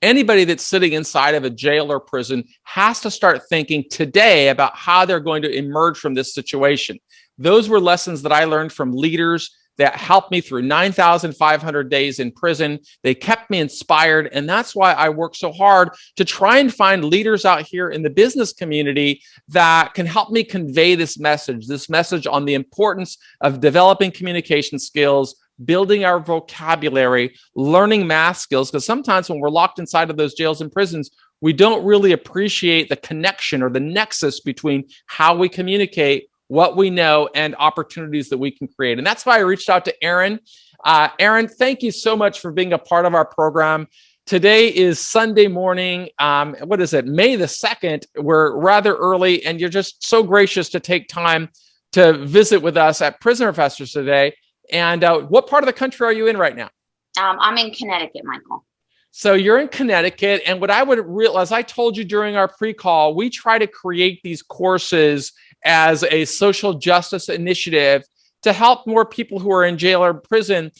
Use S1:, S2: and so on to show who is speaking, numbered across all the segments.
S1: Anybody that's sitting inside of a jail or prison has to start thinking today about how they're going to emerge from this situation. Those were lessons that I learned from leaders that helped me through 9,500 days in prison. They kept me inspired. And that's why I work so hard to try and find leaders out here in the business community that can help me convey this message on the importance of developing communication skills, building our vocabulary, learning math skills. Because sometimes when we're locked inside of those jails and prisons, we don't really appreciate the connection or the nexus between how we communicate, what we know, and opportunities that we can create. And that's why I reached out to Aaron. Aaron, thank you so much for being a part of our program. Today is Sunday morning. What is it? May the 2nd. We're rather early, and you're just so gracious to take time to visit with us at Prison Professors today. And what part of the country are you in right now?
S2: I'm in Connecticut, Michael.
S1: So you're in Connecticut. And what I would realize, I told you during our pre-call, we try to create these courses as a social justice initiative to help more people who are in jail or prison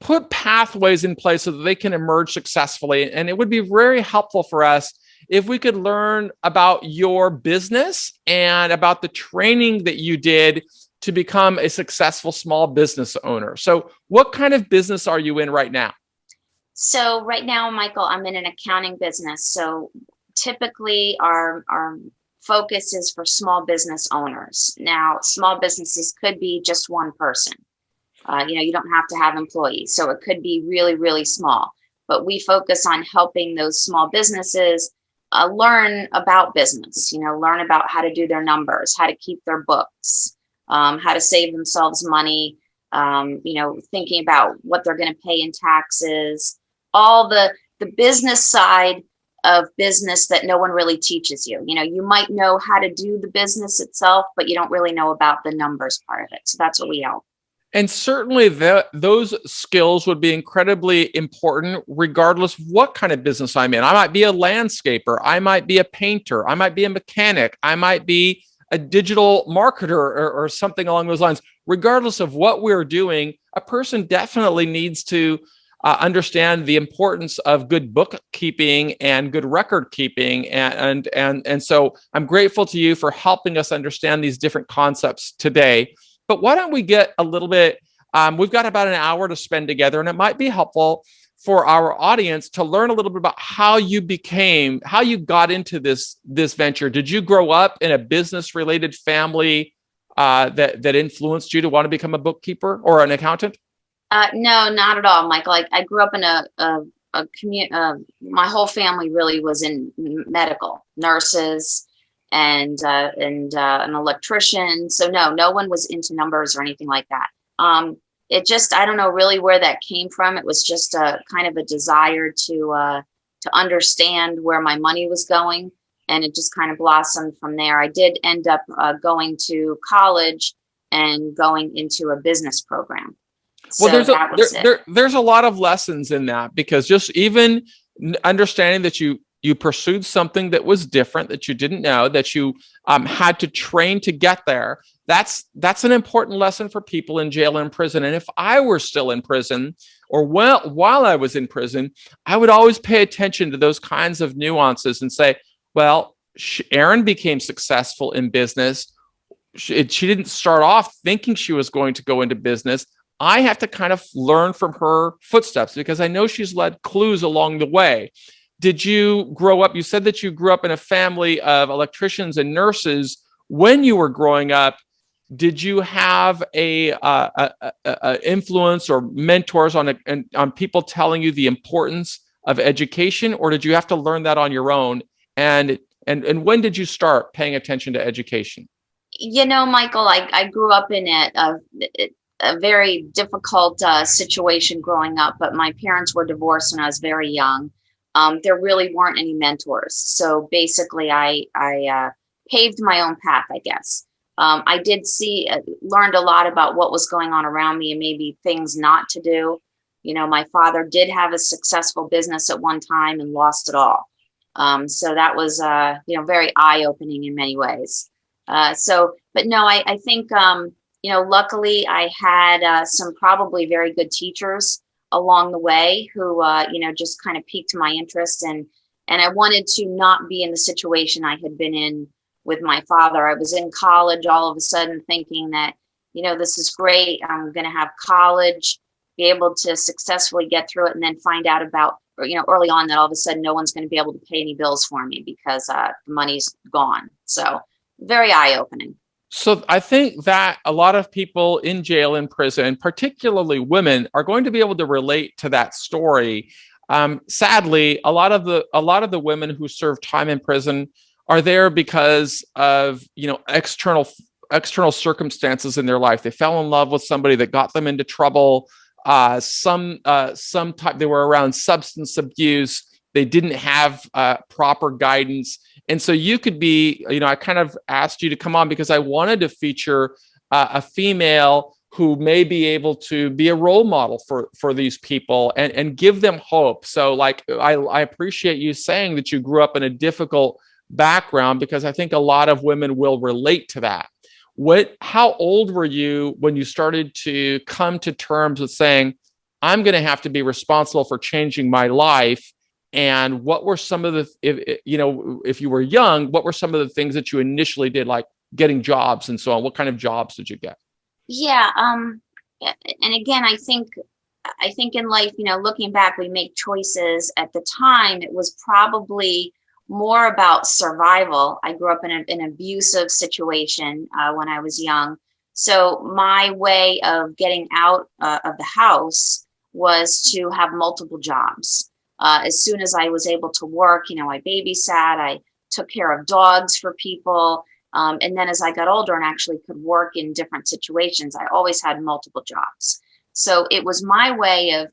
S1: put pathways in place so that they can emerge successfully. And it would be very helpful for us if we could learn about your business and about the training that you did to become a successful small business owner. So what kind of business are you in right now?
S2: So right now, Michael, I'm in an accounting business. So typically our focus is for small business owners. Now, small businesses could be just one person. You don't have to have employees. So it could be really, really small. But we focus on helping those small businesses learn about business, learn about how to do their numbers, how to keep their books, how to save themselves money, thinking about what they're going to pay in taxes, all the business side of business that no one really teaches you. You might know how to do the business itself, but you don't really know about the numbers part of it. So that's what we help.
S1: And certainly those skills would be incredibly important regardless of what kind of business I'm in. I might be a landscaper. I might be a painter. I might be a mechanic. I might be a digital marketer or something along those lines. Regardless of what we're doing, a person definitely needs to understand the importance of good bookkeeping and good record keeping. And so I'm grateful to you for helping us understand these different concepts today. But why don't we get a little bit, we've got about an hour to spend together, and it might be helpful for our audience to learn a little bit about how you got into this venture. Did you grow up in a business related family that influenced you to want to become a bookkeeper or an accountant?
S2: No, not at all, Michael. I grew up in a community. My whole family really was in medical, nurses, and an electrician. So no one was into numbers or anything like that. It just, I don't know really where that came from. It was just a kind of a desire to understand where my money was going, and it just kind of blossomed from there. I did end up going to college and going into a business program.
S1: Well,
S2: So
S1: there's a lot of lessons in that, because just even understanding that you pursued something that was different, that you didn't know, that you had to train to get there. That's an important lesson for people in jail and prison. And if I were still in prison, or while I was in prison, I would always pay attention to those kinds of nuances and say, well, Erin became successful in business. She didn't start off thinking she was going to go into business. I have to kind of learn from her footsteps because I know she's led clues along the way. Did you grow up? You said that you grew up in a family of electricians and nurses. When you were growing up, did you have a influence or mentors on people telling you the importance of education, or did you have to learn that on your own? And when did you start paying attention to education?
S2: Michael, I grew up in a very difficult situation growing up, but my parents were divorced when I was very young. There really weren't any mentors. So basically I paved my own path, I guess. I did learned a lot about what was going on around me and maybe things not to do. My father did have a successful business at one time and lost it all. So that was, very eye-opening in many ways. But no, I think, luckily I had some probably very good teachers along the way who, just kind of piqued my interest. And I wanted to not be in the situation I had been in with my father. I was in college all of a sudden thinking that, this is great. I'm going to have college, be able to successfully get through it, and then find out about, early on that all of a sudden no one's going to be able to pay any bills for me because the money's gone. So very eye-opening.
S1: So I think that a lot of people in jail and prison, particularly women, are going to be able to relate to that story. Sadly, a lot of the women who serve time in prison are there because of external circumstances in their life. They fell in love with somebody that got them into trouble. Some type, they were around substance abuse. They didn't have proper guidance. And so you could be, I kind of asked you to come on because I wanted to feature a female who may be able to be a role model for these people and give them hope. So like, I appreciate you saying that you grew up in a difficult background, because I think a lot of women will relate to that. How old were you when you started to come to terms with saying, I'm going to have to be responsible for changing my life? And what were some of the, if you were young, what were some of the things that you initially did, like getting jobs and so on? What kind of jobs did you get?
S2: Yeah. And again, I think in life, looking back, we make choices. At the time, it was probably more about survival. I grew up in an abusive situation when I was young. So my way of getting out of the house was to have multiple jobs. As soon as I was able to work, I babysat, I took care of dogs for people. And then as I got older and actually could work in different situations, I always had multiple jobs. So it was my way of,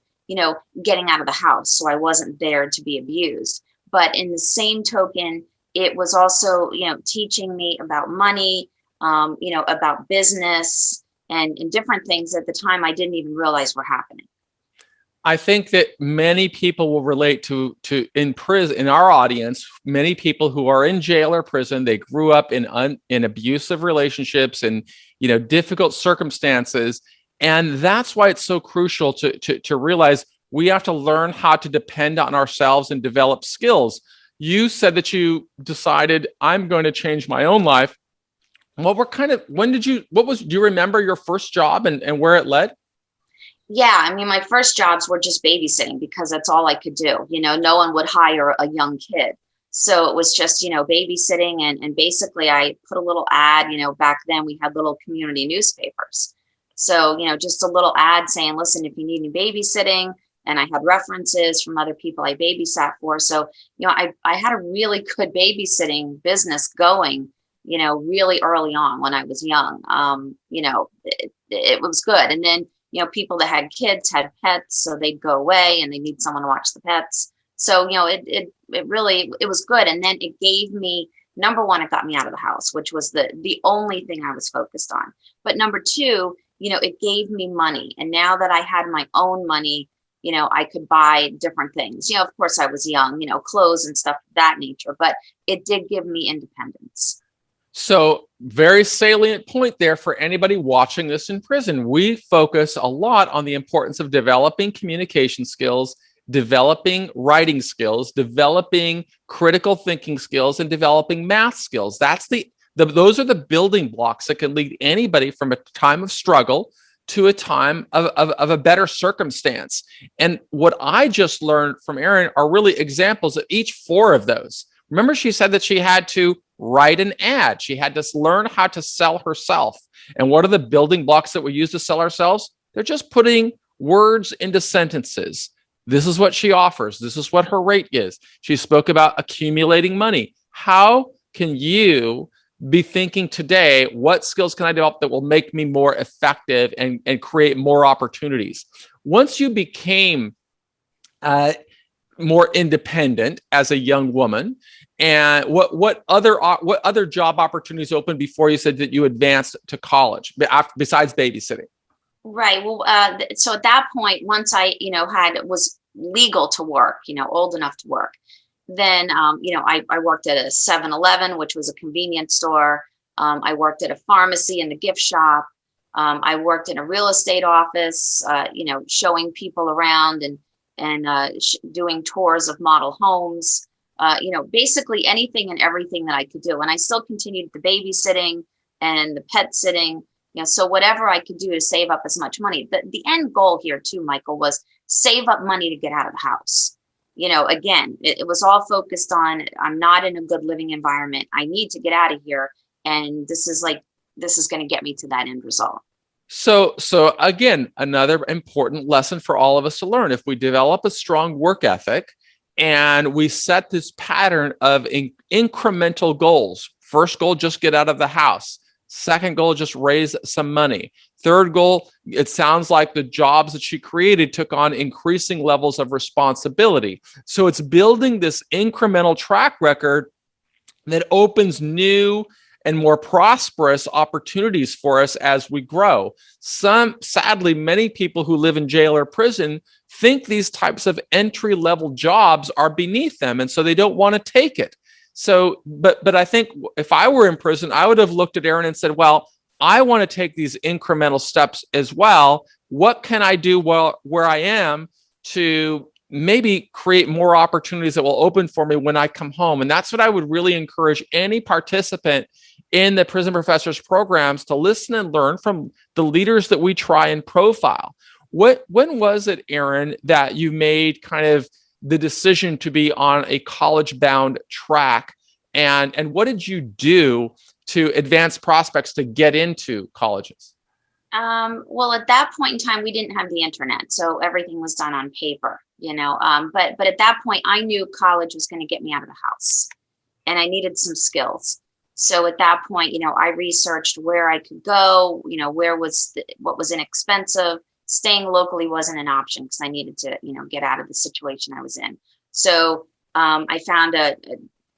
S2: getting out of the house so I wasn't there to be abused. But in the same token, it was also, teaching me about money, about business and different things at the time I didn't even realize were happening.
S1: I think that many people will relate to in prison, in our audience, many people who are in jail or prison, they grew up in abusive relationships and, difficult circumstances. And that's why it's so crucial to realize we have to learn how to depend on ourselves and develop skills. You said that you decided, I'm going to change my own life. Do you remember your first job and where it led?
S2: Yeah, I mean, my first jobs were just babysitting because that's all I could do. No one would hire a young kid. So it was just, babysitting. And basically I put a little ad, back then we had little community newspapers. So, just a little ad saying, listen, if you need any babysitting, and I had references from other people I babysat for. So, I had a really good babysitting business going, really early on when I was young. It was good. And then, people that had kids had pets, so they'd go away and they need someone to watch the pets. So, it really was good. And then it gave me, number one, it got me out of the house, which was the only thing I was focused on. But number two, it gave me money. And now that I had my own money, I could buy different things. Of course I was young, clothes and stuff of that nature, but it did give me independence.
S1: So very salient point there for anybody watching this in prison. We focus a lot on the importance of developing communication skills, developing writing skills, developing critical thinking skills, and developing math skills. Those are the building blocks that can lead anybody from a time of struggle to a time of a better circumstance. And what I just learned from Erin are really examples of each four of those. Remember, she said that she had to write an ad. She had to learn how to sell herself. And what are the building blocks that we use to sell ourselves? They're just putting words into sentences. This is what she offers. This is what her rate is. She spoke about accumulating money. How can you be thinking today, what skills can I develop that will make me more effective and create more opportunities? Once you became more independent as a young woman, and what other job opportunities opened before you said that you advanced to college, besides babysitting?
S2: Right. Well, so at that point, once I, was legal to work, old enough to work, then, I worked at a 7-Eleven, which was a convenience store. I worked at a pharmacy and a gift shop. I worked in a real estate office, showing people around and doing tours of model homes. Basically anything and everything that I could do. And I still continued the babysitting and the pet sitting. So whatever I could do to save up as much money. The end goal here too, Michael, was save up money to get out of the house. Again, it was all focused on, I'm not in a good living environment. I need to get out of here. And this is going to get me to that end result.
S1: So again, another important lesson for all of us to learn. If we develop a strong work ethic and we set this pattern of incremental goals, first goal, just get out of the house. Second goal, just raise some money. Third goal, it sounds like the jobs that she created took on increasing levels of responsibility. So it's building this incremental track record that opens new and more prosperous opportunities for us as we grow. Sadly, many people who live in jail or prison think these types of entry-level jobs are beneath them, and so they don't want to take it. So, but I think if I were in prison, I would have looked at Erin and said, well, I want to take these incremental steps as well. What can I do where I am to maybe create more opportunities that will open for me when I come home? And that's what I would really encourage any participant in the Prison Professors programs to listen and learn from the leaders that we try and profile. When was it, Erin, that you made kind of the decision to be on a college-bound track? And what did you do to advance prospects to get into colleges?
S2: Well, at that point in time, we didn't have the internet, so everything was done on paper, but at that point, I knew college was going to get me out of the house and I needed some skills. So at that point, I researched where I could go, what was inexpensive. Staying locally wasn't an option because I needed to, get out of the situation I was in. So I found an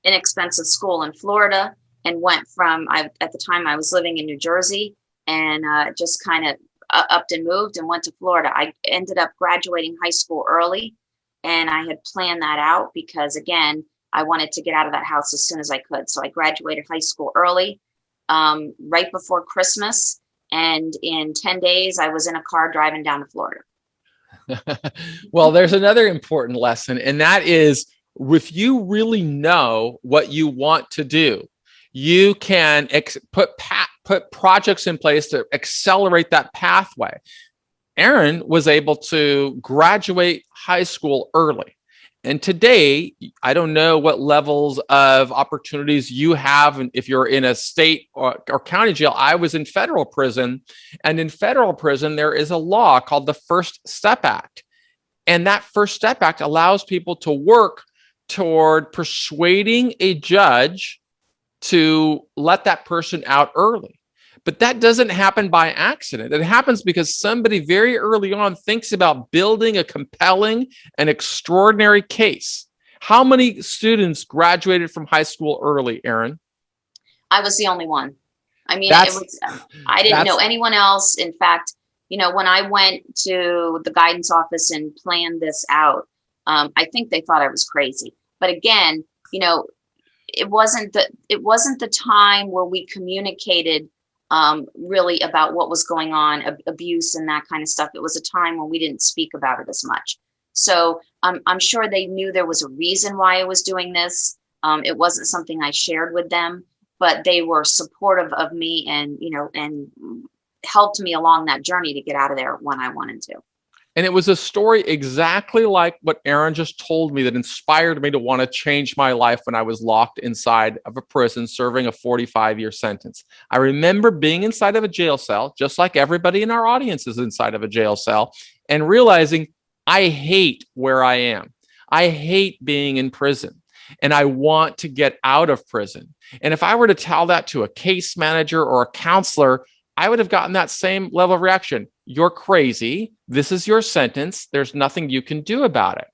S2: inexpensive school in Florida and went at the time I was living in New Jersey and just kind of upped and moved and went to Florida. I ended up graduating high school early, and I had planned that out because, again, I wanted to get out of that house as soon as I could. So I graduated high school early, right before Christmas. And in 10 days, I was in a car driving down to Florida.
S1: Well, there's another important lesson, and that is if you really know what you want to do, you can put projects in place to accelerate that pathway. Erin was able to graduate high school early. And today, I don't know what levels of opportunities you have if you're in a state or county jail. I was in federal prison, and in federal prison, there is a law called the First Step Act. And that First Step Act allows people to work toward persuading a judge to let that person out early. But that doesn't happen by accident. It happens because somebody very early on thinks about building a compelling and extraordinary case. How many students graduated from high school early, Erin?
S2: I was the only one. I mean, I didn't know anyone else. In fact, when I went to the guidance office and planned this out, I think they thought I was crazy. But again, it wasn't the time where we communicated really about what was going on, abuse and that kind of stuff. It was a time when we didn't speak about it as much. So I'm sure they knew there was a reason why I was doing this. It wasn't something I shared with them, but they were supportive of me and helped me along that journey to get out of there when I wanted to.
S1: And it was a story exactly like what Erin just told me that inspired me to want to change my life when I was locked inside of a prison serving a 45-year sentence. I remember being inside of a jail cell, just like everybody in our audience is inside of a jail cell, and realizing I hate where I am. I hate being in prison, and I want to get out of prison. And if I were to tell that to a case manager or a counselor, I would have gotten that same level of reaction. You're crazy. This is your sentence. There's nothing you can do about it.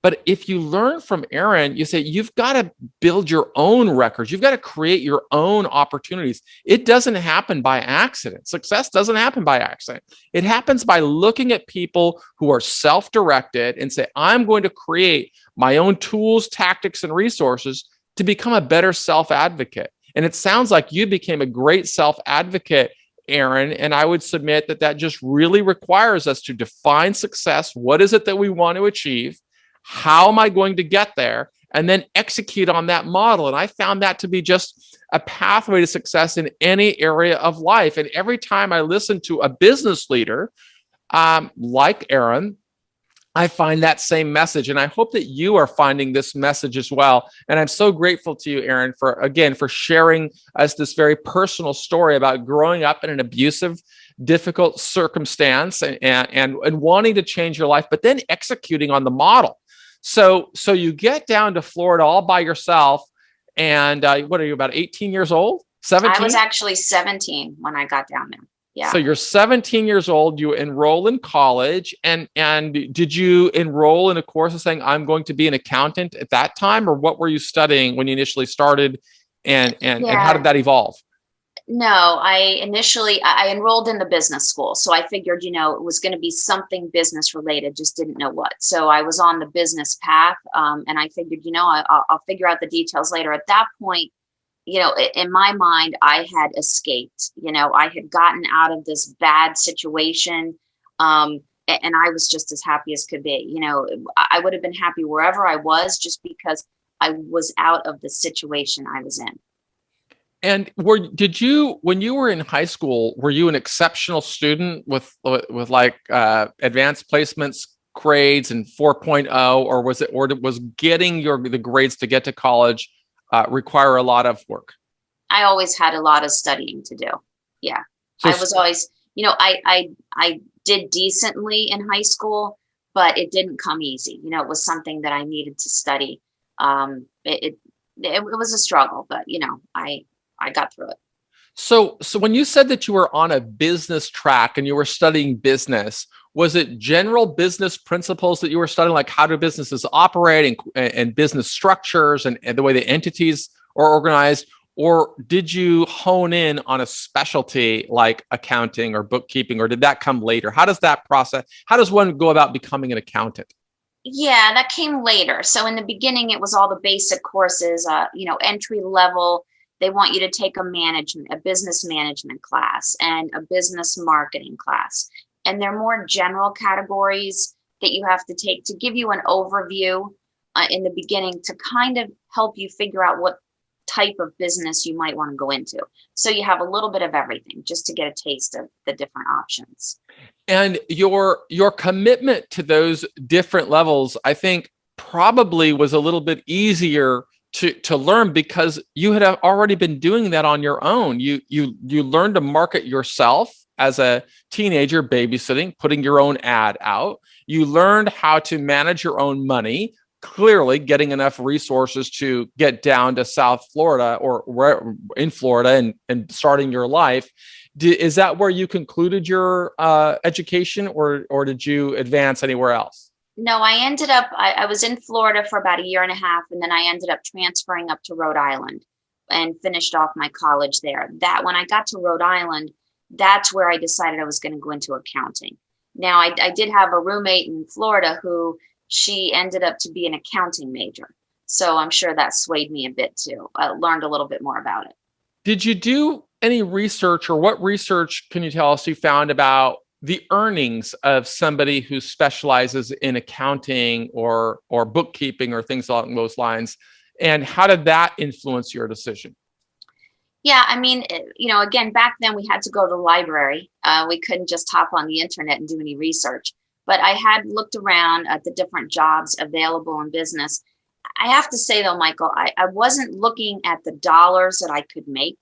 S1: But if you learn from Erin, you say, you've got to build your own records. You've got to create your own opportunities. It doesn't happen by accident. Success doesn't happen by accident. It happens by looking at people who are self-directed and say, I'm going to create my own tools, tactics, and resources to become a better self-advocate. And it sounds like you became a great self-advocate Aaron, and I would submit that that just really requires us to define success. What is it that we want to achieve? How am I going to get there? And then execute on that model. And I found that to be just a pathway to success in any area of life. And every time I listen to a business leader like Aaron, I find that same message. And I hope that you are finding this message as well. And I'm so grateful to you, Aaron, for sharing us this very personal story about growing up in an abusive, difficult circumstance and wanting to change your life, but then executing on the model. So you get down to Florida all by yourself. And what are you, about 18 years old? 17?
S2: I was actually 17 when I got down there. Yeah.
S1: So you're 17 years old, you enroll in college, and did you enroll in a course of saying, I'm going to be an accountant at that time? Or what were you studying when you initially started, and how did that evolve?
S2: No, I enrolled in the business school. So I figured, it was going to be something business related, just didn't know what. So I was on the business path. And I figured, I'll figure out the details later. At that point, in my mind, I had escaped. I had gotten out of this bad situation. And I was just as happy as could be. I would have been happy wherever I was, just because I was out of the situation I was in.
S1: And when you were in high school, were you an exceptional student with like advanced placements grades and 4.0, or was getting the grades to get to college require a lot of work?
S2: I always had a lot of studying to do. Yeah. So I was always, I did decently in high school, but it didn't come easy. It was something that I needed to study. It was a struggle, but I got through it.
S1: So when you said that you were on a business track and you were studying business, was it general business principles that you were studying, like how do businesses operate and business structures and the way the entities are organized? Or did you hone in on a specialty like accounting or bookkeeping, or did that come later? How does one go about becoming an accountant?
S2: Yeah, that came later. So in the beginning, it was all the basic courses, entry level. They want you to take a business management class and a business marketing class. And they're more general categories that you have to take to give you an overview in the beginning to kind of help you figure out what type of business you might want to go into. So you have a little bit of everything just to get a taste of the different options.
S1: And your commitment to those different levels, I think, probably was a little bit easier to learn because you had already been doing that on your own. You learned to market yourself as a teenager, babysitting, putting your own ad out. You learned how to manage your own money, clearly getting enough resources to get down to South Florida or in Florida and starting your life. Is that where you concluded your education, or did you advance anywhere else?
S2: No, I was in Florida for about a year and a half, and then I ended up transferring up to Rhode Island and finished off my college there. That when I got to Rhode Island, that's where I decided I was going to go into accounting. Now, I did have a roommate in Florida who she ended up to be an accounting major. So I'm sure that swayed me a bit too. I learned a little bit more about it.
S1: Did you do any research, or what research can you tell us you found about the earnings of somebody who specializes in accounting or bookkeeping or things along those lines? And how did that influence your decision?
S2: Yeah, I mean, again, back then we had to go to the library. We couldn't just hop on the internet and do any research. But I had looked around at the different jobs available in business. I have to say, though, Michael, I wasn't looking at the dollars that I could make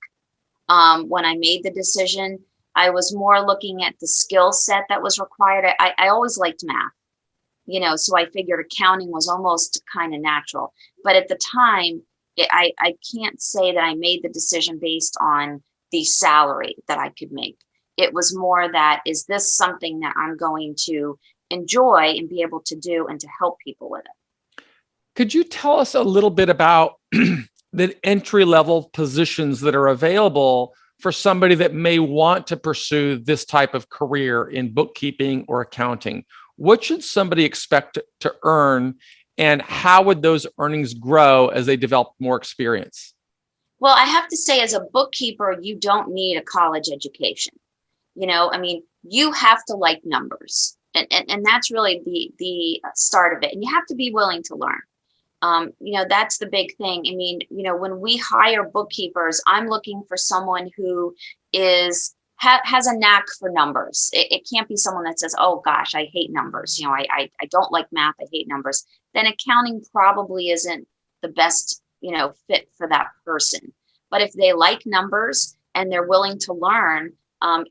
S2: when I made the decision. I was more looking at the skill set that was required. I always liked math, so I figured accounting was almost kind of natural. But at the time, I can't say that I made the decision based on the salary that I could make. It was more that, is this something that I'm going to enjoy and be able to do and to help people with it?
S1: Could you tell us a little bit about the entry-level positions that are available for somebody that may want to pursue this type of career in bookkeeping or accounting? What should somebody expect to earn, and how would those earnings grow as they develop more experience?
S2: Well, I have to say, as a bookkeeper, you don't need a college education. I mean, you have to like numbers, and that's really the start of it. And you have to be willing to learn. That's the big thing. I mean, when we hire bookkeepers, I'm looking for someone who has a knack for numbers. It can't be someone that says, "Oh gosh, I hate numbers. I don't like math. I hate numbers." Then accounting probably isn't the best, fit for that person. But if they like numbers and they're willing to learn,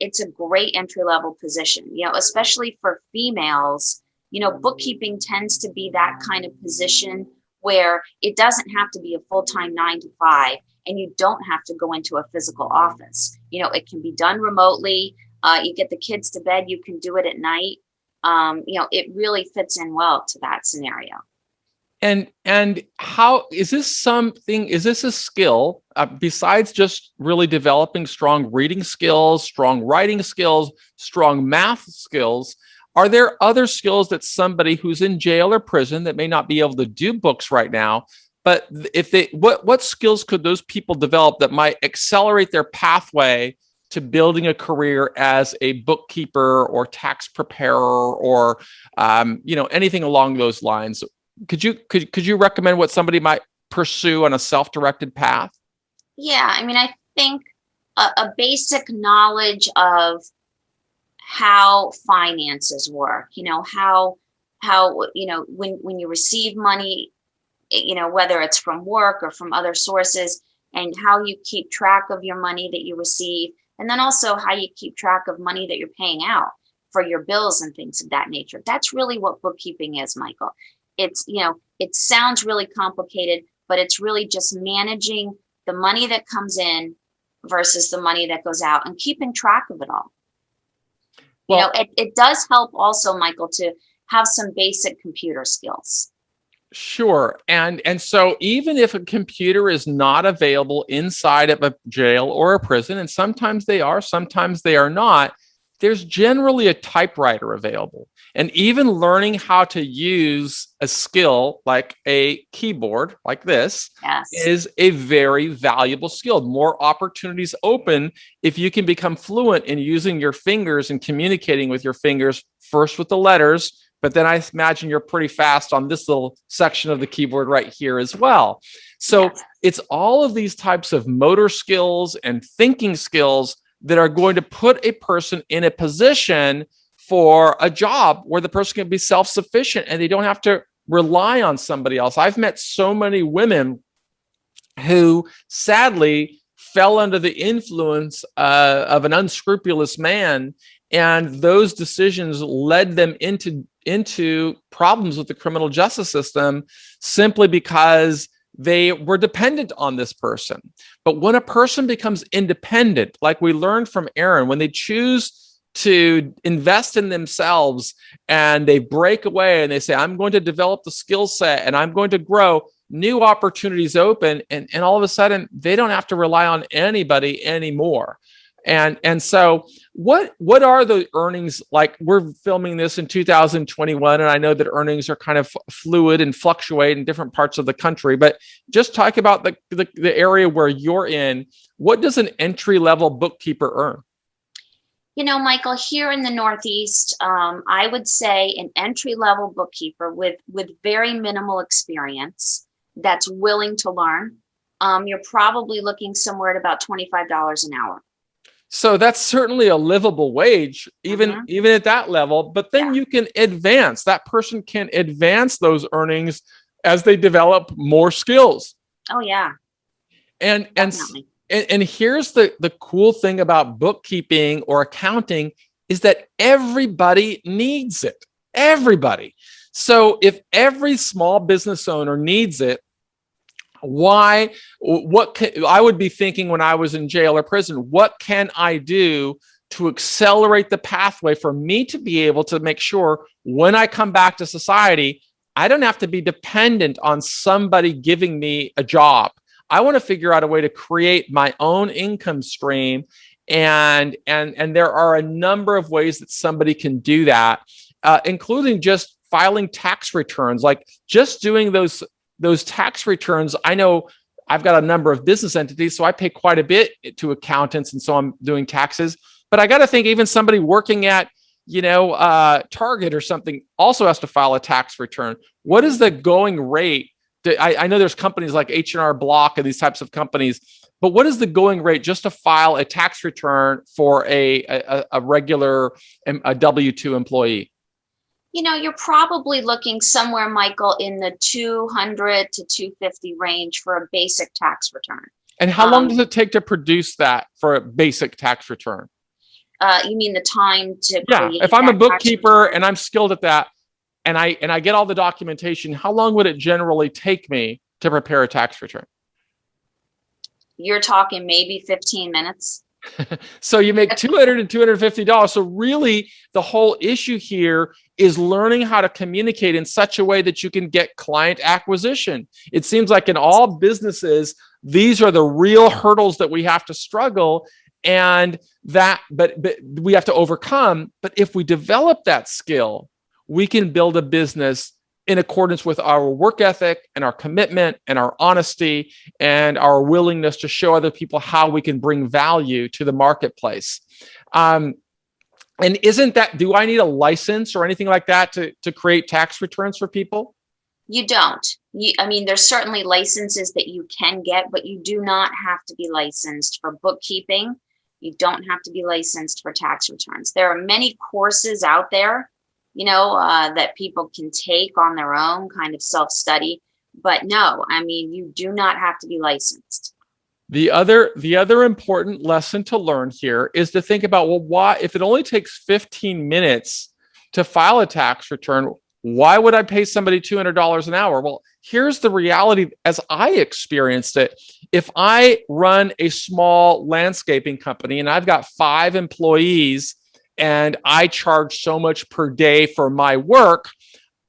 S2: it's a great entry level position. Especially for females. Bookkeeping tends to be that kind of position where it doesn't have to be a full-time 9 to 5, and you don't have to go into a physical office. It can be done remotely. You get the kids to bed, you can do it at night. It really fits in well to that scenario.
S1: And how is this a skill besides just really developing strong reading skills, strong writing skills, strong math skills? Are there other skills that somebody who's in jail or prison that may not be able to do books right now, but what skills could those people develop that might accelerate their pathway to building a career as a bookkeeper or tax preparer or anything along those lines? Could you recommend what somebody might pursue on a self-directed path?
S2: Yeah, I mean, I think a basic knowledge of how finances work, how when you receive money, whether it's from work or from other sources, and how you keep track of your money that you receive, and then also how you keep track of money that you're paying out for your bills and things of that nature. That's really what bookkeeping is, Michael. It's, it sounds really complicated, but it's really just managing the money that comes in versus the money that goes out and keeping track of it all. Well, it does help also, Michael, to have some basic computer skills.
S1: Sure. And so even if a computer is not available inside of a jail or a prison, and sometimes they are, sometimes they are not, there's generally a typewriter available. And even learning how to use a skill like a keyboard like this is a very valuable skill. More opportunities open if you can become fluent in using your fingers and communicating with your fingers, first with the letters, but then I imagine you're pretty fast on this little section of the keyboard right here as well. So it's all of these types of motor skills and thinking skills that are going to put a person in a position for a job where the person can be self-sufficient and they don't have to rely on somebody else. I've met so many women who sadly fell under the influence of an unscrupulous man, and those decisions led them into problems with the criminal justice system simply because they were dependent on this person. But when a person becomes independent, like we learned from Aaron, when they choose to invest in themselves and they break away and they say, I'm going to develop the skill set and I'm going to grow, new opportunities open, and all of a sudden they don't have to rely on anybody anymore. And so what are the earnings like? We're filming this in 2021, and I know that earnings are kind of fluid and fluctuate in different parts of the country, but just talk about the area where you're in. What does an entry-level bookkeeper earn?
S2: Michael, here in the Northeast, I would say an entry-level bookkeeper with very minimal experience that's willing to learn, you're probably looking somewhere at about $25 an hour.
S1: So that's certainly a livable wage, even at that level. But then you can advance. That person can advance those earnings as they develop more skills.
S2: Oh yeah.
S1: And here's the cool thing about bookkeeping or accounting is that everybody needs it. Everybody. So if every small business owner needs it, I would be thinking when I was in jail or prison, what can I do to accelerate the pathway for me to be able to make sure when I come back to society, I don't have to be dependent on somebody giving me a job. I want to figure out a way to create my own income stream. And there are a number of ways that somebody can do that, including just filing tax returns, like just doing those tax returns. I know I've got a number of business entities, so I pay quite a bit to accountants, and so I'm doing taxes. But I got to think even somebody working at, Target or something also has to file a tax return. What is the going rate? I know there's companies like H&R Block and these types of companies, but what is the going rate just to file a tax return for a regular a W-2 employee?
S2: You're probably looking somewhere, Michael, in the 200 to 250 range for a basic tax return.
S1: And how long does it take to produce that for a basic tax return?
S2: You mean the time to
S1: Yeah,
S2: create
S1: if I'm a
S2: that tax
S1: bookkeeper
S2: return?
S1: and I'm skilled at that, and I get all the documentation, how long would it generally take me to prepare a tax return?
S2: You're talking maybe 15 minutes.
S1: So you make $200 and $250. So really, the whole issue here is learning how to communicate in such a way that you can get client acquisition. It seems like in all businesses, these are the real hurdles that we have to struggle and that, but we have to overcome. But if we develop that skill, we can build a business in accordance with our work ethic and our commitment and our honesty and our willingness to show other people how we can bring value to the marketplace. And do I need a license or anything like that to create tax returns for people?
S2: You don't. There's certainly licenses that you can get, but you do not have to be licensed for bookkeeping. You don't have to be licensed for tax returns. There are many courses out there that people can take on their own, kind of self-study. But no, you do not have to be licensed.
S1: The other important lesson to learn here is to think about, well, why, if it only takes 15 minutes to file a tax return, why would I pay somebody $200 an hour? Well, here's the reality as I experienced it. If I run a small landscaping company and I've got 5 employees, and I charge so much per day for my work,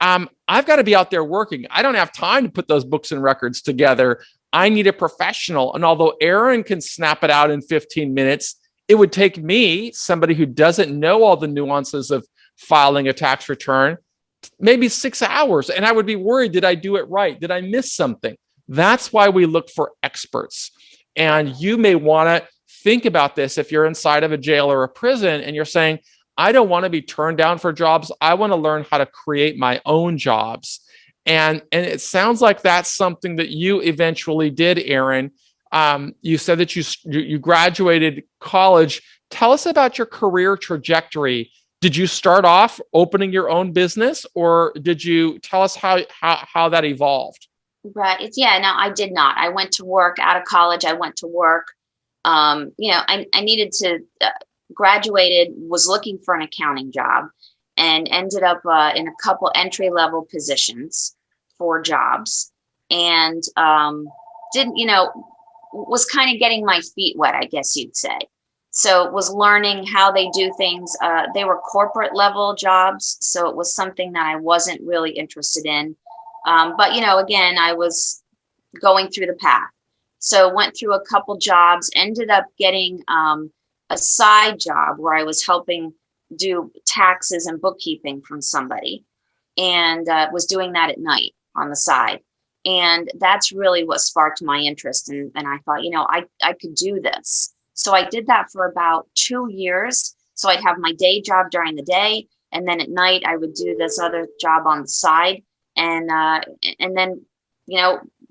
S1: I've got to be out there working. I don't have time to put those books and records together. I need a professional. And although Aaron can snap it out in 15 minutes, it would take me, somebody who doesn't know all the nuances of filing a tax return, maybe 6 hours. And I would be worried, did I do it right? Did I miss something? That's why we look for experts. And you may want to think about this if you're inside of a jail or a prison and you're saying, I don't want to be turned down for jobs. I want to learn how to create my own jobs. And it sounds like that's something that you eventually did, Aaron. You said that you graduated college. Tell us about your career trajectory. Did you start off opening your own business, or did you tell us how that evolved?
S2: Right. No, I did not. I went to work out of college. I went to work. I needed to graduated, was looking for an accounting job, and ended up in a couple entry level positions for jobs, and didn't, was kind of getting my feet wet, I guess you'd say. So was learning how they do things. They were corporate level jobs, so it was something that I wasn't really interested in. But again, I was going through the path. So went through a couple jobs, ended up getting a side job where I was helping do taxes and bookkeeping from somebody, and was doing that at night on the side. And that's really what sparked my interest. And I thought, I could do this. So I did that for about 2 years. So I'd have my day job during the day, and then at night I would do this other job on the side. And then,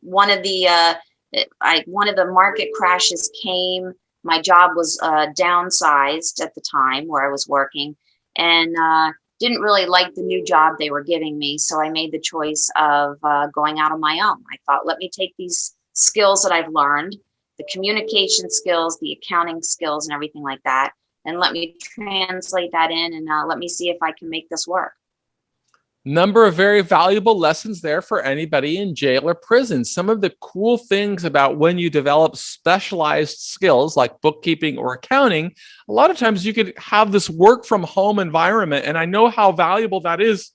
S2: one of the market crashes came. My job was downsized at the time where I was working, and didn't really like the new job they were giving me. So I made the choice of going out on my own. I thought, let me take these skills that I've learned, the communication skills, the accounting skills, and everything like that, and let me translate that in, and let me see if I can make this work.
S1: Number of very valuable lessons there for anybody in jail or prison. Some of the cool things about when you develop specialized skills like bookkeeping or accounting, a lot of times you could have this work from home environment. And I know how valuable that is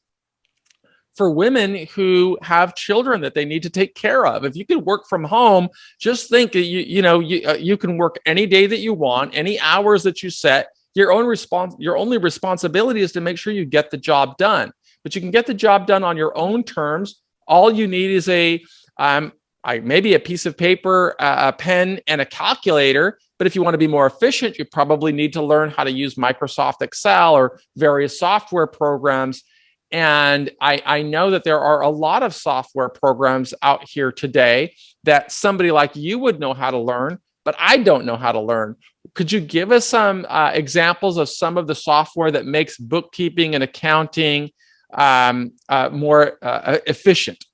S1: for women who have children that they need to take care of. If you can work from home, just think that you can work any day that you want, any hours that you set. Your only responsibility is to make sure you get the job done. But you can get the job done on your own terms. All you need is maybe a piece of paper, a pen, and a calculator. But if you want to be more efficient, you probably need to learn how to use Microsoft Excel or various software programs. And I know that there are a lot of software programs out here today that somebody like you would know how to learn, but I don't know how to learn. Could you give us some examples of some of the software that makes bookkeeping and accounting more efficient?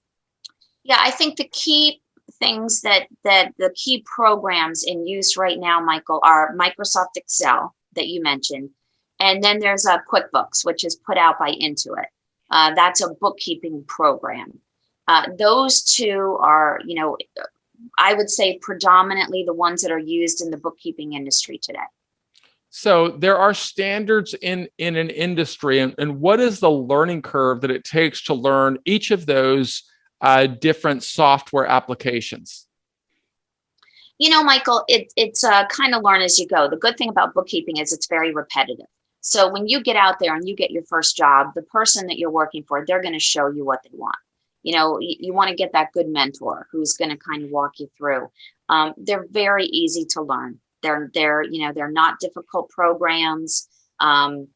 S2: Yeah, I think the key things that the key programs in use right now, Michael, are Microsoft Excel that you mentioned, and then there's a QuickBooks, which is put out by Intuit. That's a bookkeeping program. Those two are, I would say predominantly the ones that are used in the bookkeeping industry today.
S1: So there are standards in an industry, and what is the learning curve that it takes to learn each of those different software applications?
S2: Michael, it's kind of learn as you go. The good thing about bookkeeping is it's very repetitive. So when you get out there and you get your first job, the person that you're working for, they're going to show you what they want. You want to get that good mentor who's going to kind of walk you through. They're very easy to learn. They're not difficult programs. And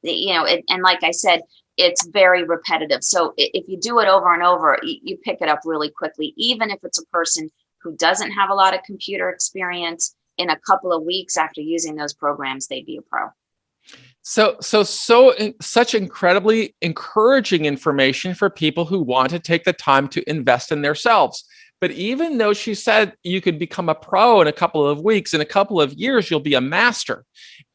S2: like I said, it's very repetitive. So if you do it over and over, you pick it up really quickly. Even if it's a person who doesn't have a lot of computer experience, in a couple of weeks after using those programs, they'd be a pro.
S1: Such incredibly encouraging information for people who want to take the time to invest in themselves. But even though she said you could become a pro in a couple of weeks, in a couple of years, you'll be a master.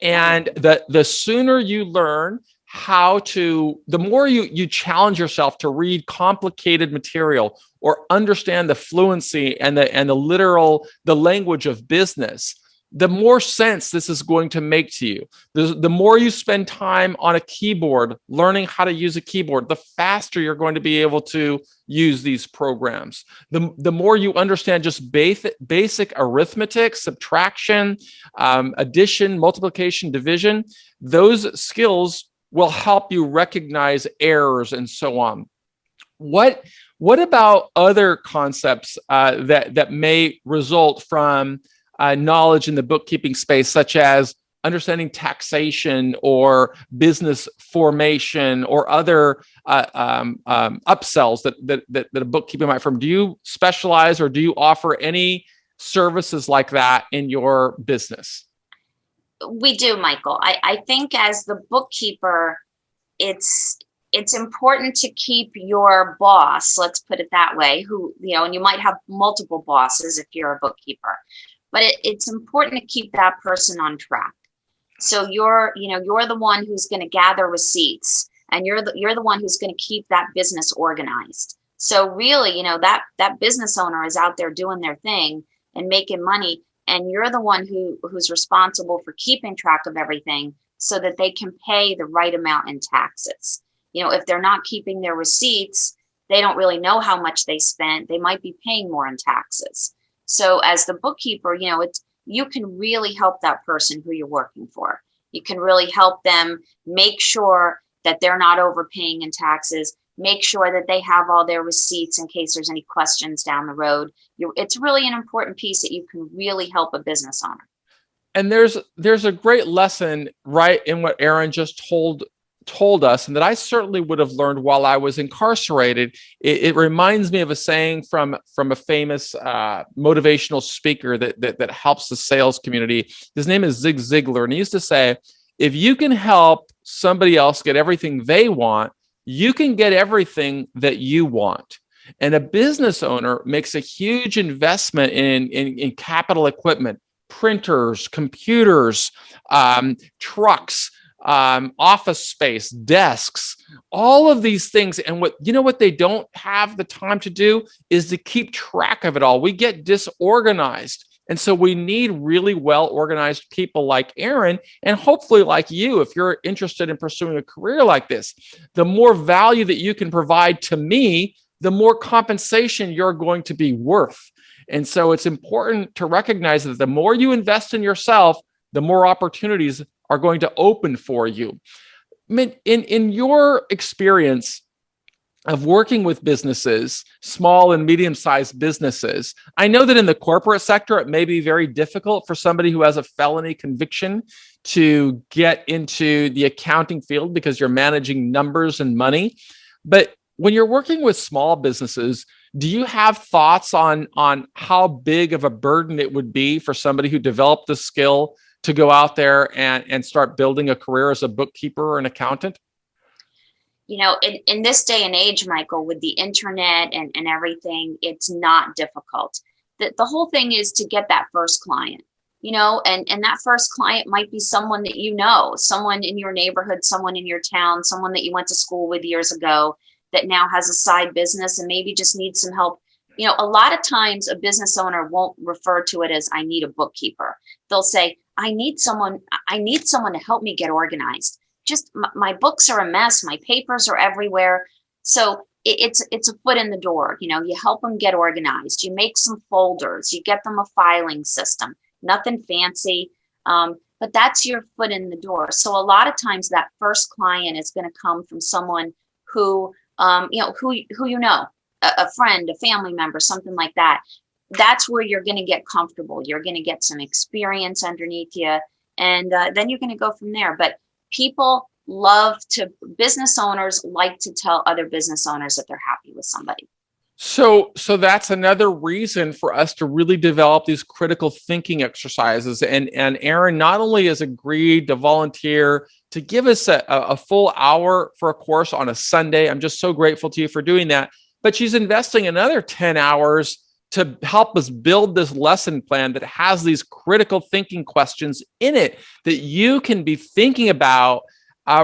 S1: And the sooner you learn the more you challenge yourself to read complicated material or understand the fluency and the language of business, the more sense this is going to make to you. The more you spend time on a keyboard, learning how to use a keyboard, the faster you're going to be able to use these programs. The more you understand just basic arithmetic, subtraction, addition, multiplication, division, those skills will help you recognize errors and so on. What about other concepts that may result from knowledge in the bookkeeping space, such as understanding taxation or business formation or other upsells that a bookkeeping might firm? Do you specialize or do you offer any services like that in your business?
S2: We do, Michael. I think as the bookkeeper, it's important to keep your boss, let's put it that way, and you might have multiple bosses if you're a bookkeeper, but it's important to keep that person on track. So you're the one who's going to gather receipts, and you're the one who's going to keep that business organized. So really, that business owner is out there doing their thing and making money, and you're the one who's responsible for keeping track of everything so that they can pay the right amount in taxes. If they're not keeping their receipts, they don't really know how much they spent. They might be paying more in taxes. So as the bookkeeper, you can really help that person who you're working for. You can really help them make sure that they're not overpaying in taxes, make sure that they have all their receipts in case there's any questions down the road. It's really an important piece that you can really help a business owner.
S1: And there's a great lesson right in what Erin just told us, and that I certainly would have learned while I was incarcerated. It reminds me of a saying from a famous motivational speaker that helps the sales community. His name is Zig Ziglar, and he used to say, if you can help somebody else get everything they want, you can get everything that you want. And a business owner makes a huge investment in capital equipment, printers, computers, trucks, office space, desks, all of these things. And what they don't have the time to do is to keep track of it all. We get disorganized. And so we need really well-organized people like Erin, and hopefully like you, if you're interested in pursuing a career like this. The more value that you can provide to me, the more compensation you're going to be worth. And so it's important to recognize that the more you invest in yourself, the more opportunities are going to open for you. I mean, in your experience, of working with businesses, small and medium-sized businesses. I know that in the corporate sector, it may be very difficult for somebody who has a felony conviction to get into the accounting field because you're managing numbers and money. But when you're working with small businesses, do you have thoughts on how big of a burden it would be for somebody who developed the skill to go out there and start building a career as a bookkeeper or an accountant?
S2: In this day and age, Michael, with the internet and everything, it's not difficult. The whole thing is to get that first client, and that first client might be someone that someone in your neighborhood, someone in your town, someone that you went to school with years ago that now has a side business and maybe just needs some help. A lot of times a business owner won't refer to it as I need a bookkeeper. They'll say, I need someone to help me get organized. Just my books are a mess. My papers are everywhere. So it's a foot in the door. You help them get organized. You make some folders. You get them a filing system. Nothing fancy, but that's your foot in the door. So a lot of times that first client is going to come from someone who a friend, a family member, something like that. That's where you're going to get comfortable. You're going to get some experience underneath you, and then you're going to go from there. But business owners like to tell other business owners that they're happy with somebody.
S1: So that's another reason for us to really develop these critical thinking exercises. And Erin not only has agreed to volunteer to give us a full hour for a course on a Sunday. I'm just so grateful to you for doing that. But she's investing another 10 hours to help us build this lesson plan that has these critical thinking questions in it that you can be thinking about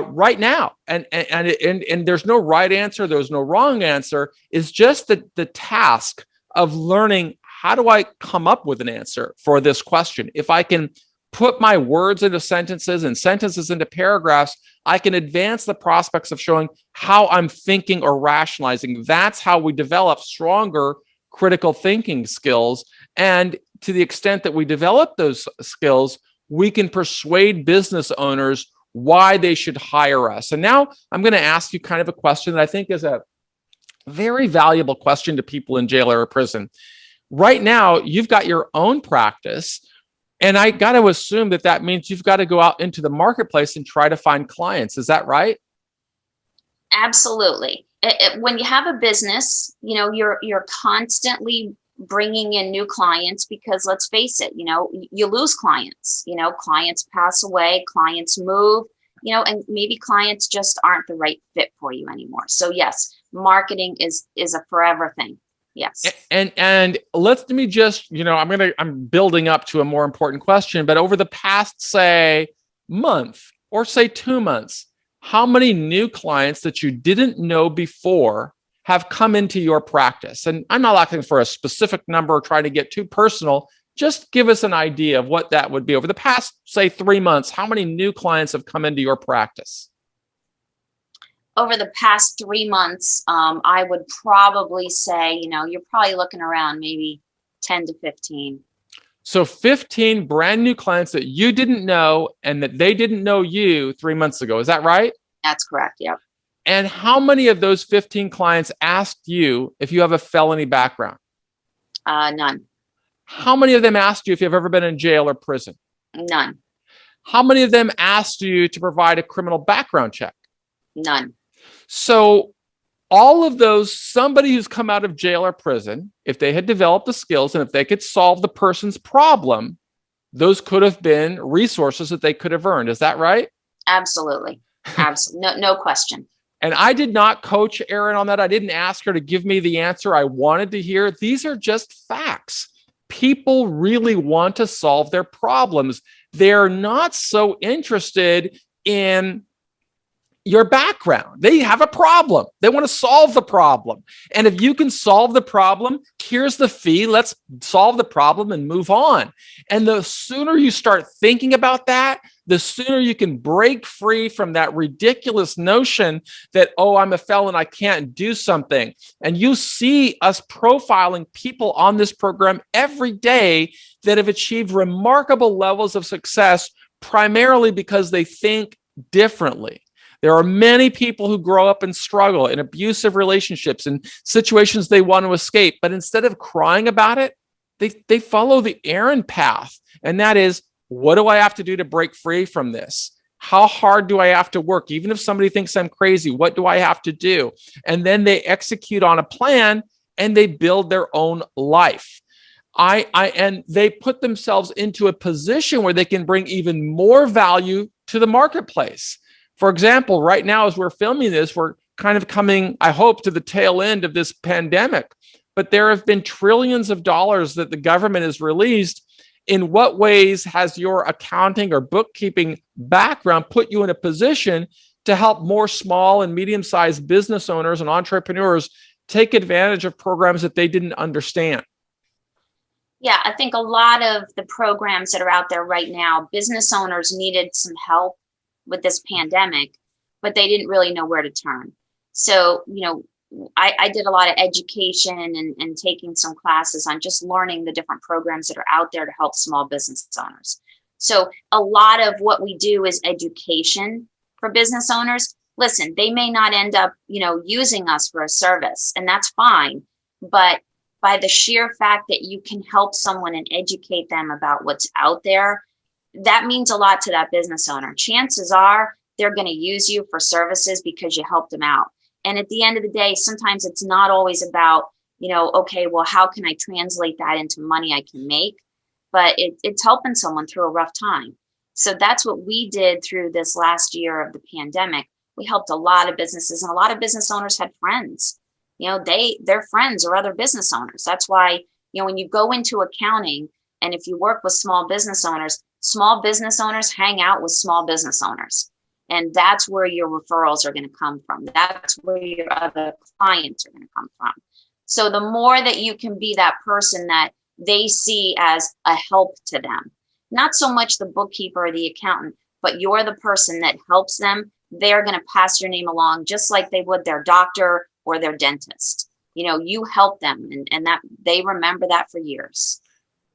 S1: right now. And there's no right answer. There's no wrong answer. It's just the task of learning, how do I come up with an answer for this question? If I can put my words into sentences and sentences into paragraphs, I can advance the prospects of showing how I'm thinking or rationalizing. That's how we develop stronger critical thinking skills. And to the extent that we develop those skills, we can persuade business owners why they should hire us. And now I'm going to ask you kind of a question that I think is a very valuable question to people in jail or prison. Right now, you've got your own practice, and I got to assume that means you've got to go out into the marketplace and try to find clients. Is that right?
S2: Absolutely. When you have a business, you're constantly bringing in new clients because, let's face it, you lose clients. Clients pass away, clients move, and maybe clients just aren't the right fit for you anymore. So yes, marketing is a forever thing. Yes.
S1: And let me just, I'm building up to a more important question, but over the past, say, month or say 2 months, how many new clients that you didn't know before have come into your practice? And I'm not looking for a specific number or trying to get too personal. Just give us an idea of what that would be. Over the past, say, 3 months, how many new clients have come into your practice?
S2: Over the past 3 months, I would probably say, you're probably looking around maybe 10 to 15.
S1: So 15 brand new clients that you didn't know and that they didn't know you 3 months ago. Is that right?
S2: That's correct. Yep.
S1: And how many of those 15 clients asked you if you have a felony background?
S2: None.
S1: How many of them asked you if you've ever been in jail or prison?
S2: None.
S1: How many of them asked you to provide a criminal background check?
S2: None.
S1: So all of those, somebody who's come out of jail or prison, if they had developed the skills and if they could solve the person's problem, those could have been resources that they could have earned. Is that right?
S2: Absolutely. Absolutely. No question.
S1: And I did not coach Erin on that. I didn't ask her to give me the answer I wanted to hear. These are just facts. People really want to solve their problems. They're not so interested in your background. They have a problem. They want to solve the problem. And if you can solve the problem, here's the fee. Let's solve the problem and move on. And the sooner you start thinking about that, the sooner you can break free from that ridiculous notion that, oh, I'm a felon, I can't do something. And you see us profiling people on this program every day that have achieved remarkable levels of success, primarily because they think differently. There are many people who grow up and struggle in abusive relationships and situations they want to escape. But instead of crying about it, they follow the Aaron path. And that is, what do I have to do to break free from this? How hard do I have to work? Even if somebody thinks I'm crazy, what do I have to do? And then they execute on a plan and they build their own life. And they put themselves into a position where they can bring even more value to the marketplace. For example, right now, as we're filming this, we're kind of coming, I hope, to the tail end of this pandemic. But there have been trillions of dollars that the government has released. In what ways has your accounting or bookkeeping background put you in a position to help more small and medium-sized business owners and entrepreneurs take advantage of programs that they didn't understand?
S2: Yeah, I think a lot of the programs that are out there right now, business owners needed some help with this pandemic, but they didn't really know where to turn. So, I did a lot of education and taking some classes on just learning the different programs that are out there to help small business owners. So a lot of what we do is education for business owners. Listen, they may not end up, using us for a service, and that's fine. But by the sheer fact that you can help someone and educate them about what's out there, that means a lot to that business owner. Chances are they're going to use you for services because you helped them out. And at the end of the day, sometimes it's not always about, okay, well, how can I translate that into money I can make? But it's helping someone through a rough time. So that's what we did through this last year of the pandemic. We helped a lot of businesses, and a lot of business owners had friends. Their friends or other business owners. That's why, when you go into accounting and if you work with small business owners hang out with small business owners. And that's where your referrals are going to come from. That's where your other clients are going to come from. So the more that you can be that person that they see as a help to them, not so much the bookkeeper or the accountant, but you're the person that helps them, they're going to pass your name along just like they would their doctor or their dentist. You help them, and that they remember that for years.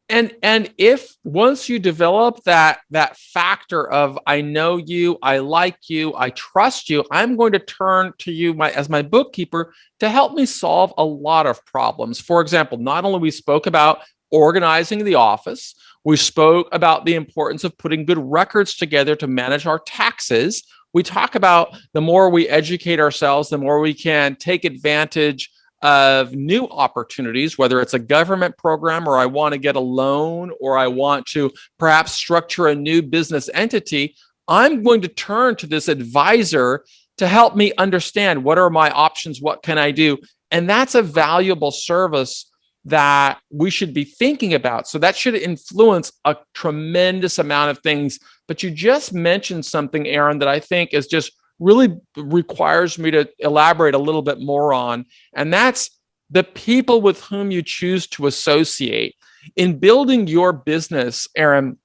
S1: And if once you develop that factor of, I know you, I like you, I trust you, I'm going to turn to you as my bookkeeper to help me solve a lot of problems. For example, not only we spoke about organizing the office, we spoke about the importance of putting good records together to manage our taxes. We talk about the more we educate ourselves, the more we can take advantage of new opportunities, whether it's a government program or I want to get a loan or I want to perhaps structure a new business entity. I'm going to turn to this advisor to help me understand what are my options, what can I do? And that's a valuable service that we should be thinking about. So that should influence a tremendous amount of things. But you just mentioned something, Aaron, that I think is just really requires me to elaborate a little bit more on. And that's the people with whom you choose to associate. In building your business, Aaron,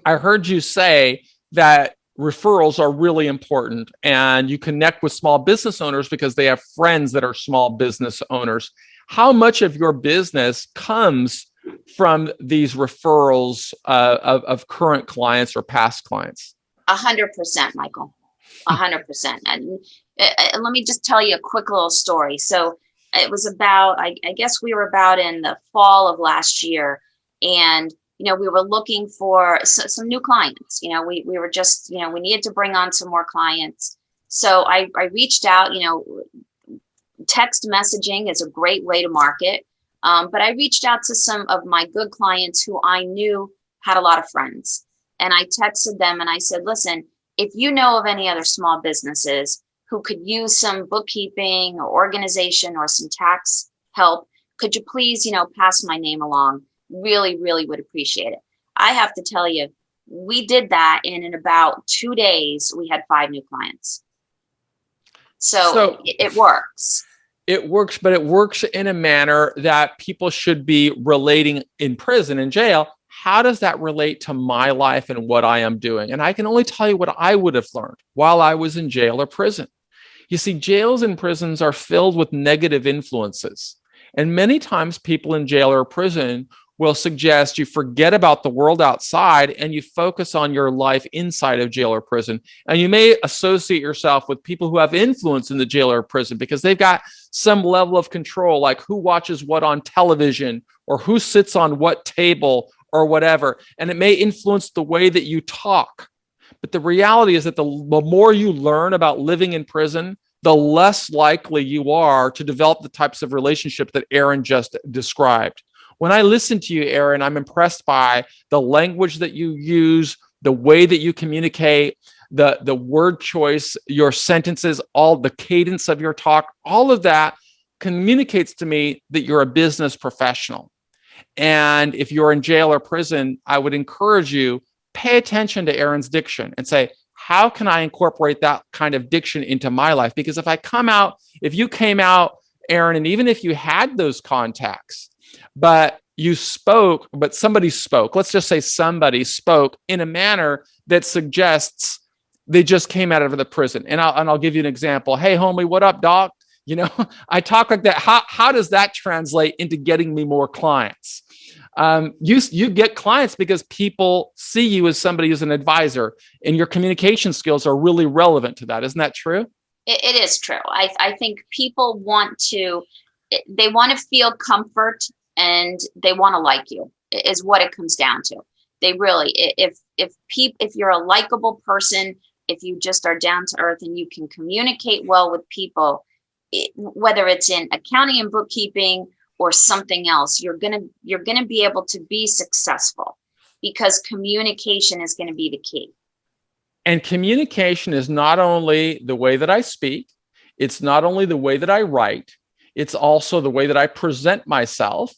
S1: I heard you say that referrals are really important and you connect with small business owners because they have friends that are small business owners. How much of your business comes from these referrals of current clients or past clients?
S2: 100%, Michael. 100%. And let me just tell you a quick little story. So it was about, I guess we were about in the fall of last year. And, we were looking for some new clients. We were just, we needed to bring on some more clients. So I reached out, text messaging is a great way to market. But I reached out to some of my good clients who I knew had a lot of friends. And I texted them and I said, listen, if you know of any other small businesses who could use some bookkeeping or organization or some tax help, could you please, pass my name along? Really, really would appreciate it. I have to tell you, we did that. And in about 2 days, we had 5 new clients. So it works.
S1: It works, but it works in a manner that people should be relating in prison and jail. How does that relate to my life and what I am doing? And I can only tell you what I would have learned while I was in jail or prison. You see, jails and prisons are filled with negative influences. And many times people in jail or prison will suggest you forget about the world outside and you focus on your life inside of jail or prison. And you may associate yourself with people who have influence in the jail or prison because they've got some level of control, like who watches what on television or who sits on what table or whatever. And it may influence the way that you talk. But the reality is that the more you learn about living in prison, the less likely you are to develop the types of relationships that Aaron just described. When I listen to you, Aaron, I'm impressed by the language that you use, the way that you communicate, the word choice, your sentences, all the cadence of your talk, all of that communicates to me that you're a business professional. And if you're in jail or prison, I would encourage you, pay attention to Aaron's diction and say, how can I incorporate that kind of diction into my life? Because if you came out, Aaron, and even if you had those contacts, but somebody spoke, let's just say somebody spoke in a manner that suggests they just came out of the prison. And I'll give you an example. Hey, homie, what up, doc? I talk like that. How does that translate into getting me more clients? You get clients because people see you as somebody who's an advisor, and your communication skills are really relevant to that. Isn't that true?
S2: It is true. I think people want to feel comfort, and they want to like you, is what it comes down to. They really, if you're a likable person, if you just are down to earth and you can communicate well with people, whether it's in accounting and bookkeeping or something else, you're gonna be able to be successful because communication is going to be the key.
S1: And communication is not only the way that I speak, it's not only the way that I write, it's also the way that I present myself.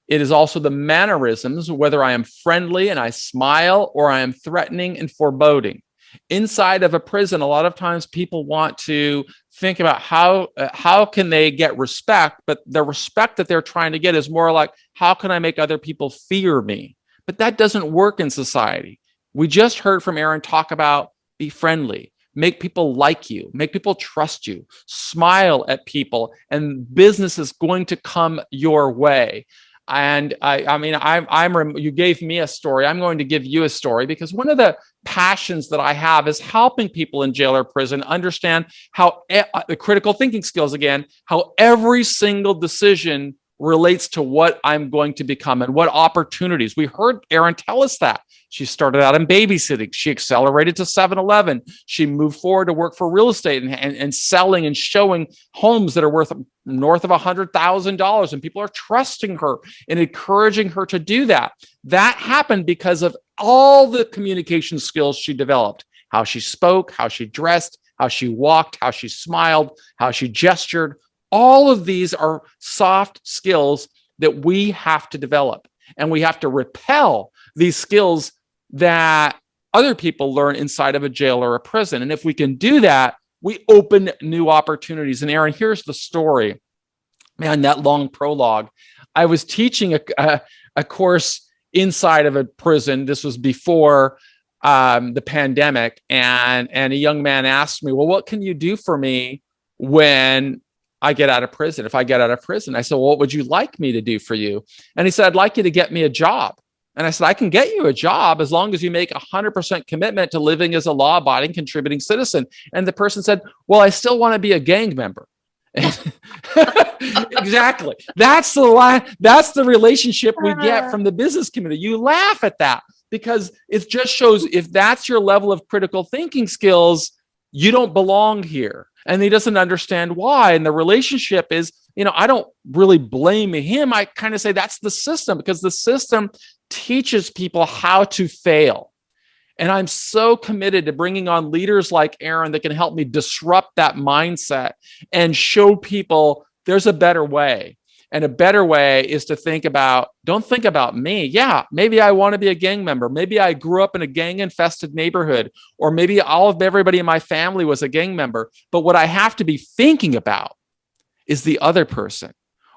S1: It is also the mannerisms, whether I am friendly and I smile or I am threatening and foreboding. Inside of a prison, a lot of times people want to think about how can they get respect, but the respect that they're trying to get is more like, how can I make other people fear me? But that doesn't work in society. We just heard from Aaron talk about be friendly, make people like you, make people trust you, smile at people, and business is going to come your way. And you gave me a story. I'm going to give you a story because one of the passions that I have is helping people in jail or prison understand how the critical thinking skills, again, how every single decision relates to what I'm going to become and what opportunities. We heard Aaron tell us that. She started out in babysitting. She accelerated to 7-Eleven. She moved forward to work for real estate and selling and showing homes that are worth north of $100,000. And people are trusting her and encouraging her to do that. That happened because of all the communication skills she developed, how she spoke, how she dressed, how she walked, how she smiled, how she gestured. All of these are soft skills that we have to develop, and we have to repel these skills that other people learn inside of a jail or a prison. And if we can do that, we open new opportunities. And Aaron, here's the story. Man, that long prologue. I was teaching a course inside of a prison. This was before the pandemic. And a young man asked me, well, what can you do for me when I get out of prison? If I get out of prison, I said, well, what would you like me to do for you? And he said, I'd like you to get me a job. And I said, I can get you a job as long as you make 100% commitment to living as a law-abiding, contributing citizen. And the person said, well, I still want to be a gang member. Exactly. That's the relationship we get from the business community. You laugh at that because it just shows if that's your level of critical thinking skills, you don't belong here. And he doesn't understand why. And the relationship is, I don't really blame him. I kind of say that's the system, because the system teaches people how to fail. And I'm so committed to bringing on leaders like Aaron that can help me disrupt that mindset and show people there's a better way. And a better way is to don't think about me. Yeah, maybe I want to be a gang member. Maybe I grew up in a gang-infested neighborhood, or maybe everybody in my family was a gang member. But what I have to be thinking about is the other person.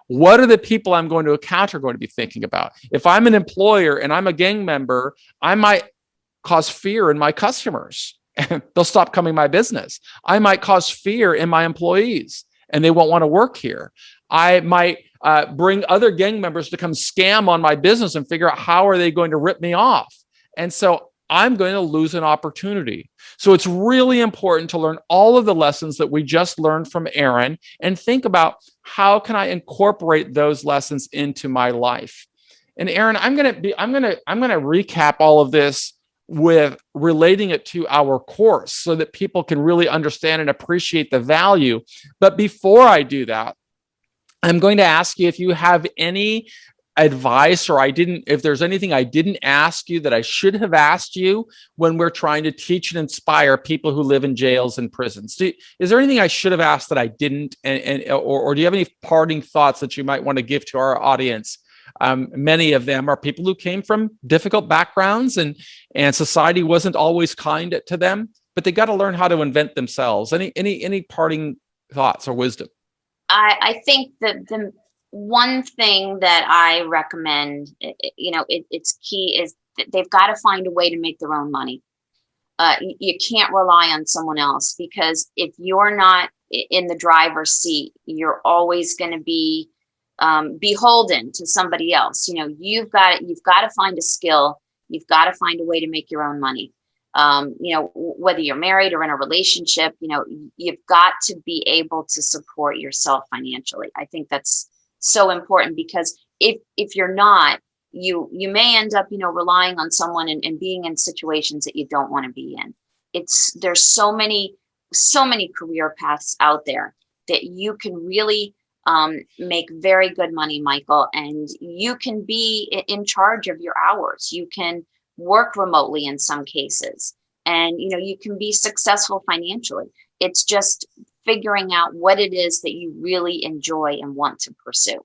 S1: What are the people I'm going to encounter going to be thinking about? If I'm an employer and I'm a gang member, I might cause fear in my customers and they'll stop coming to my business. I might cause fear in my employees and they won't want to work here. I might bring other gang members to come scam on my business and figure out how are they going to rip me off. And so I'm going to lose an opportunity. So it's really important to learn all of the lessons that we just learned from Aaron and think about how can I incorporate those lessons into my life. And Aaron, I'm going to recap all of this with relating it to our course so that people can really understand and appreciate the value. But before I do that, I'm going to ask you if you have any advice or if there's anything I didn't ask you that I should have asked you when we're trying to teach and inspire people who live in jails and prisons. Is there anything I should have asked that I didn't? Or do you have any parting thoughts that you might want to give to our audience? Many of them are people who came from difficult backgrounds and society wasn't always kind to them, but they got to learn how to invent themselves. Any parting thoughts or wisdom?
S2: I think that the one thing that I recommend, it's key, is that they've got to find a way to make their own money. You can't rely on someone else, because if you're not in the driver's seat, you're always going to be beholden to somebody else. You've got to find a skill. You've got to find a way to make your own money. Whether you're married or in a relationship, you've got to be able to support yourself financially. I think that's so important, because if you're not, you may end up, relying on someone and being in situations that you don't want to be in. There's so many career paths out there that you can really make very good money, Michael, and you can be in charge of your hours. You can work remotely in some cases, and you can be successful financially. It's just figuring out what it is that you really enjoy and want to pursue.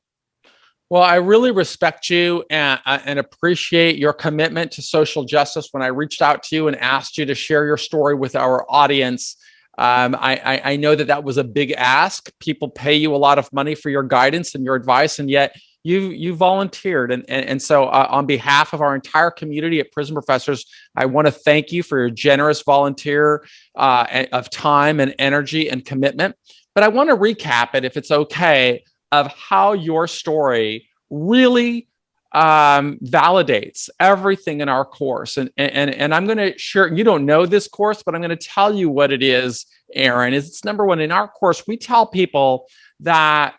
S1: Well, I really respect you and appreciate your commitment to social justice. When I reached out to you and asked you to share your story with our audience, I know that was a big ask. People pay you a lot of money for your guidance and your advice, and yet you volunteered. And so on behalf of our entire community at Prison Professors, I want to thank you for your generous volunteer of time and energy and commitment. But I want to recap it, if it's okay, of how your story really validates everything in our course. And I'm going to share, you don't know this course, but I'm going to tell you what it is, Aaron. It's number one, in our course, we tell people that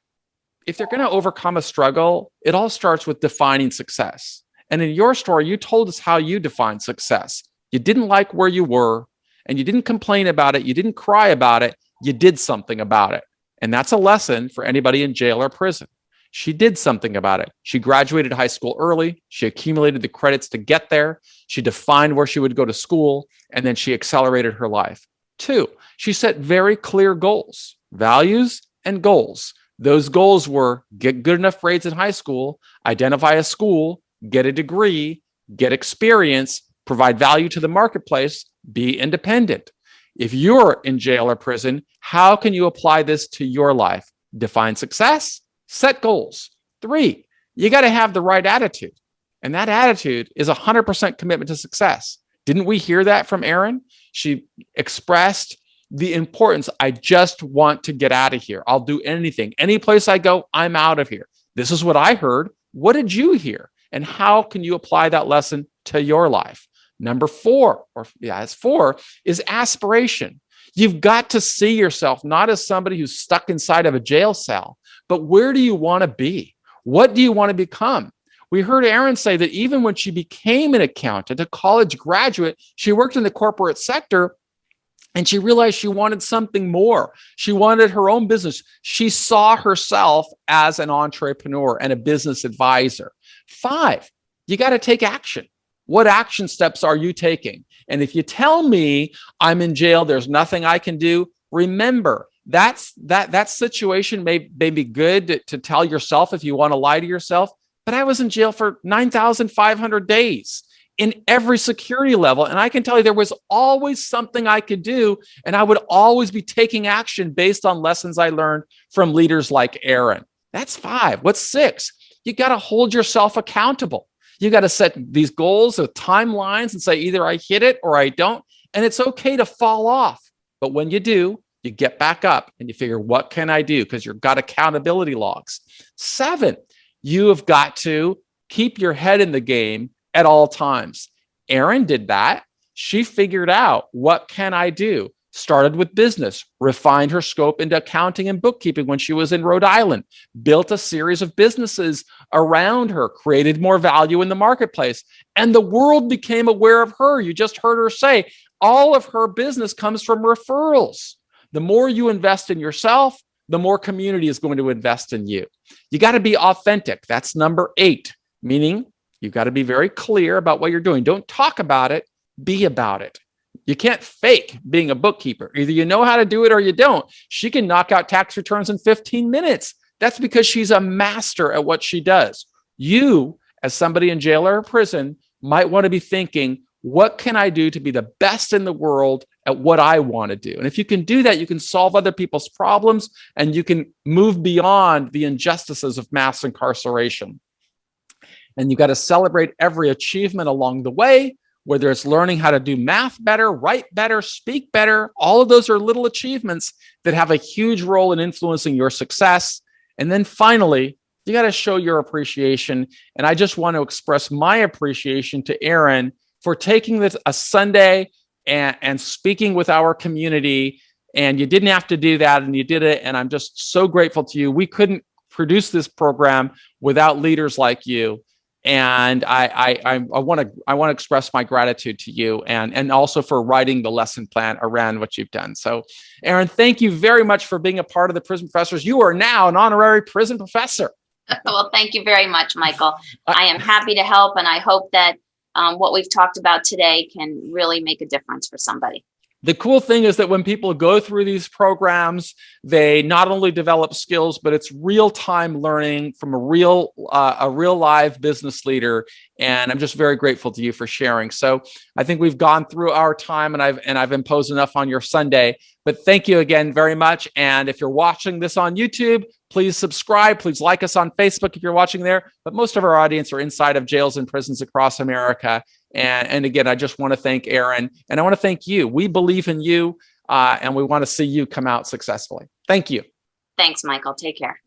S1: if they're going to overcome a struggle, it all starts with defining success. And in your story, you told us how you define success. You didn't like where you were, and you didn't complain about it. You didn't cry about it. You did something about it. And that's a lesson for anybody in jail or prison. She did something about it. She graduated high school early. She accumulated the credits to get there. She defined where she would go to school, and then she accelerated her life. 2, she set very clear goals, values, and goals. Those goals were get good enough grades in high school, identify a school, get a degree, get experience, provide value to the marketplace, be independent. If you're in jail or prison, how can you apply this to your life? Define success, set goals. 3, you got to have the right attitude. And that attitude is 100% commitment to success. Didn't we hear that from Erin? She expressed the importance. I just want to get out of here. I'll do anything. Any place I go, I'm out of here. This is what I heard. What did you hear? And how can you apply that lesson to your life? Number 4, it's 4, is aspiration. You've got to see yourself not as somebody who's stuck inside of a jail cell, but where do you want to be? What do you want to become? We heard Erin say that even when she became an accountant, a college graduate, she worked in the corporate sector and she realized she wanted something more. She wanted her own business. She saw herself as an entrepreneur and a business advisor. 5, you got to take action. What action steps are you taking? And if you tell me I'm in jail, there's nothing I can do, remember that situation may be good to tell yourself if you want to lie to yourself, but I was in jail for 9,500 days in every security level. And I can tell you there was always something I could do. And I would always be taking action based on lessons I learned from leaders like Erin. That's 5. What's 6? You got to hold yourself accountable. You got to set these goals with timelines and say, either I hit it or I don't. And it's okay to fall off. But when you do, you get back up and you figure, what can I do? Because you've got accountability logs. 7, you have got to keep your head in the game at all times. Erin did that. She figured out, what can I do? Started with business, refined her scope into accounting and bookkeeping when she was in Rhode Island, built a series of businesses around her, created more value in the marketplace, and the world became aware of her. You just heard her say all of her business comes from referrals. The more you invest in yourself, the more community is going to invest in you. You got to be authentic. That's number 8, meaning you've got to be very clear about what you're doing. Don't talk about it, be about it. You can't fake being a bookkeeper. Either you know how to do it or you don't. She can knock out tax returns in 15 minutes. That's because she's a master at what she does. You, as somebody in jail or prison, might want to be thinking, what can I do to be the best in the world at what I want to do? And if you can do that, you can solve other people's problems and you can move beyond the injustices of mass incarceration. And you got to celebrate every achievement along the way, whether it's learning how to do math better, write better, speak better. All of those are little achievements that have a huge role in influencing your success. And then finally, you got to show your appreciation. And I just want to express my appreciation to Erin for taking this a Sunday and speaking with our community. And you didn't have to do that, and you did it. And I'm just so grateful to you. We couldn't produce this program without leaders like you. And I want to express my gratitude to you, and also for writing the lesson plan around what you've done. So, Erin, thank you very much for being a part of the Prison Professors. You are now an honorary prison professor.
S2: Well, thank you very much, Michael. I am happy to help, and I hope that what we've talked about today can really make a difference for somebody.
S1: The cool thing is that when people go through these programs, they not only develop skills, but it's real-time learning from a real live business leader. And I'm just very grateful to you for sharing. So I think we've gone through our time, and I've imposed enough on your Sunday. But thank you again very much. And if you're watching this on YouTube, please subscribe. Please like us on Facebook if you're watching there. But most of our audience are inside of jails and prisons across America. And again, I just want to thank Erin, and I want to thank you. We believe in you, and we want to see you come out successfully. Thank you.
S2: Thanks, Michael. Take care.